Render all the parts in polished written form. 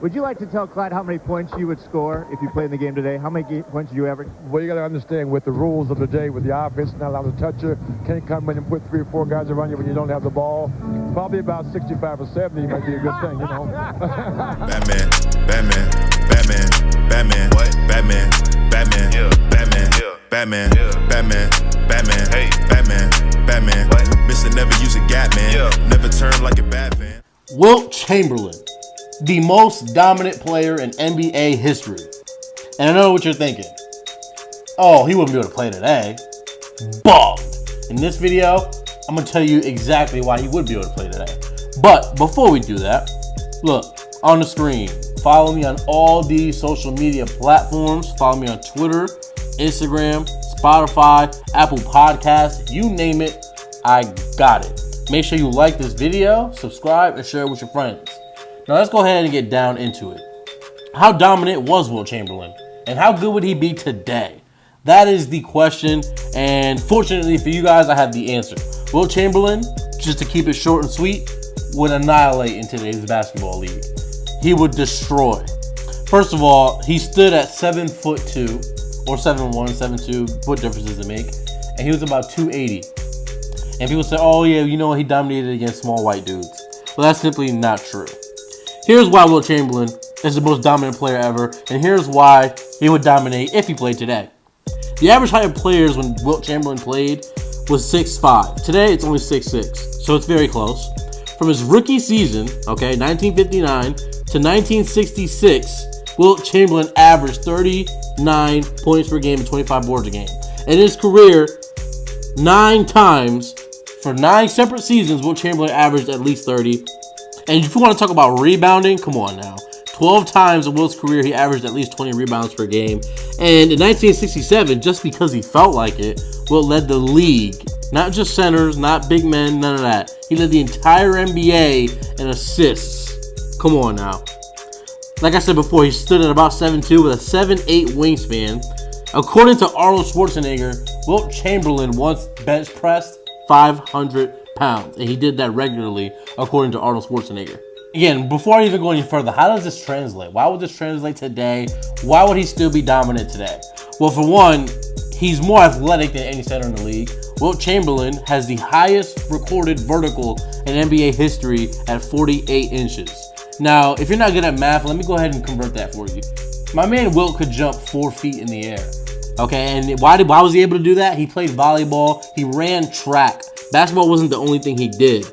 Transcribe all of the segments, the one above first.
Would you like to tell Clyde how many points you would score if you played in the game today? How many points did you average? Well, you got to understand with the rules of the day, with the offense not allowed to touch you, can't come in and put 3 or 4 guys around you when you don't have the ball. Probably about 65 or 70 might be a good thing, you know. Batman, Batman, Batman, Batman, what? Batman, Batman, yeah. Batman, yeah. Batman, yeah. Batman, Batman, hey, Batman, Batman, what? Mr. Never use a gap, man. Yeah. Never turn like a bat fan. Wilt Chamberlain, the most dominant player in NBA history. And I know what you're thinking. Oh, he wouldn't be able to play today. Bombed. In this video, I'm going to tell you exactly why he would be able to play today. But before we do that, look, on the screen, follow me on all these social media platforms. Follow me on Twitter, Instagram, Spotify, Apple Podcasts, you name it, I got it. Make sure you like this video, subscribe, and share it with your friends. Now let's go ahead and get down into it. How dominant was Wilt Chamberlain? And how good would he be today? That is the question, and fortunately for you guys, I have the answer. Wilt Chamberlain, just to keep it short and sweet, would annihilate in today's basketball league. He would destroy. First of all, he stood at 7'2", or 7'1", 7'2", what difference does it make? And he was about 280. And people say, oh yeah, you know, he dominated against small white dudes. Well, that's simply not true. Here's why Wilt Chamberlain is the most dominant player ever, and here's why he would dominate if he played today. The average height of players when Wilt Chamberlain played was 6'5". Today, it's only 6'6", so it's very close. From his rookie season, 1959 to 1966, Wilt Chamberlain averaged 39 points per game and 25 boards a game. In his career, 9 times, for 9 separate seasons, Wilt Chamberlain averaged at least 30. And if you want to talk about rebounding, come on now. 12 times in Wilt's career, he averaged at least 20 rebounds per game. And in 1967, just because he felt like it, Wilt led the league. Not just centers, not big men, none of that. He led the entire NBA in assists. Come on now. Like I said before, he stood at about 7'2" with a 7'8" wingspan. According to Arnold Schwarzenegger, Wilt Chamberlain once bench pressed 500 pounds. And he did that regularly, according to Arnold Schwarzenegger. Again, before I even go any further, how does this translate? Why would this translate today? Why would he still be dominant today? Well, for one, he's more athletic than any center in the league. Wilt Chamberlain has the highest recorded vertical in NBA history at 48 inches. Now, if you're not good at math, let me go ahead and convert that for you. My man Wilt could jump 4 feet in the air. Okay, and why was he able to do that? He played volleyball, he ran track. Basketball wasn't the only thing he did.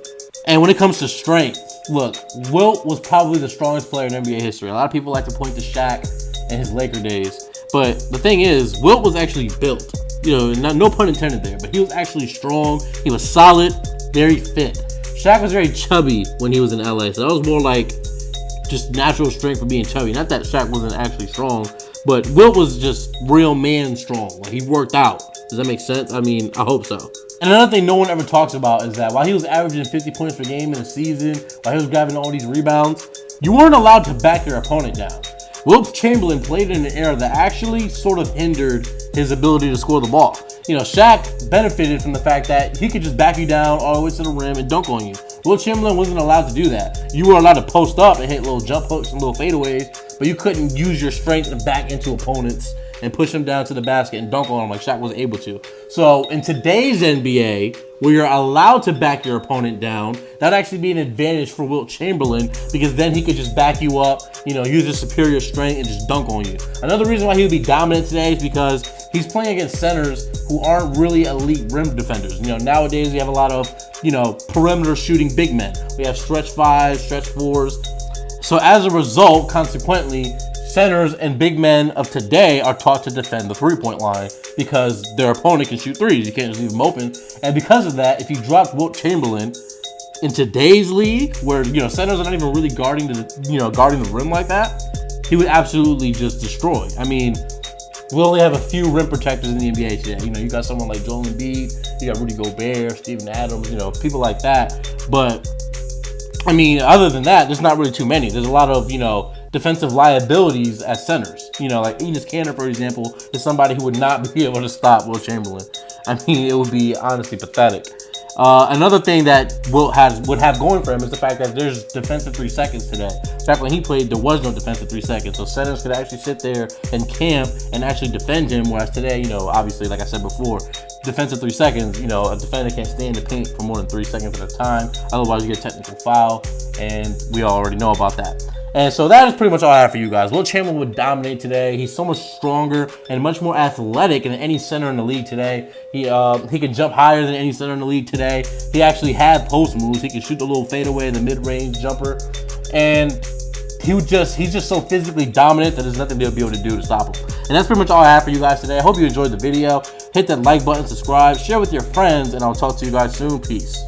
And when it comes to strength, look, Wilt was probably the strongest player in NBA history. A lot of people like to point to Shaq and his Laker days. But the thing is, Wilt was actually built. You know, no pun intended there, but he was actually strong. He was solid, very fit. Shaq was very chubby when he was in LA, so that was more like just natural strength for being chubby. Not that Shaq wasn't actually strong, but Wilt was just real man strong. Like, he worked out. Does that make sense? I mean, I hope so. And another thing no one ever talks about is that while he was averaging 50 points per game in a season, while he was grabbing all these rebounds, you weren't allowed to back your opponent down. Wilt Chamberlain played in an era that actually sort of hindered his ability to score the ball. You know, Shaq benefited from the fact that he could just back you down all the way to the rim and dunk on you. Wilt Chamberlain wasn't allowed to do that. You were allowed to post up and hit little jump hooks and little fadeaways, but you couldn't use your strength to back into opponents and push them down to the basket and dunk on them like Shaq wasn't able to. So in today's NBA, where you're allowed to back your opponent down, that'd actually be an advantage for Wilt Chamberlain, because then he could just back you up, you know, use his superior strength and just dunk on you. Another reason why he would be dominant today is because he's playing against centers who aren't really elite rim defenders. You know, nowadays we have a lot of, you know, perimeter shooting big men. We have stretch fives, stretch fours. So as a result, consequently, centers and big men of today are taught to defend the three-point line because their opponent can shoot threes. You can't just leave them open. And because of that, if you dropped Wilt Chamberlain in today's league, where, you know, centers are not even really guarding the rim like that, he would absolutely just destroy. I mean, we only have a few rim protectors in the NBA today. You know, you got someone like Joel Embiid, you got Rudy Gobert, Steven Adams, you know, people like that. But I mean, other than that, there's not really too many. There's a lot of, you know, defensive liabilities as centers. You know, like Enes Kanter, for example, is somebody who would not be able to stop Wilt Chamberlain. I mean, it would be honestly pathetic. Another thing that Wilt would have going for him is the fact that there's defensive 3 seconds today. Back when he played, there was no defensive 3 seconds, so centers could actually sit there and camp and actually defend him. Whereas today, obviously, like I said before, defensive 3 seconds, a defender can't stay in the paint for more than 3 seconds at a time. Otherwise, you get a technical foul, and we already know about that. And so that is pretty much all I have for you guys. Wilt Chamberlain would dominate today. He's so much stronger and much more athletic than any center in the league today. He can jump higher than any center in the league today. He actually had post moves. He can shoot the little fadeaway, the mid-range jumper. And he's just so physically dominant that there's nothing they'll be able to do to stop him. And that's pretty much all I have for you guys today. I hope you enjoyed the video. Hit that like button, subscribe, share with your friends, and I'll talk to you guys soon. Peace.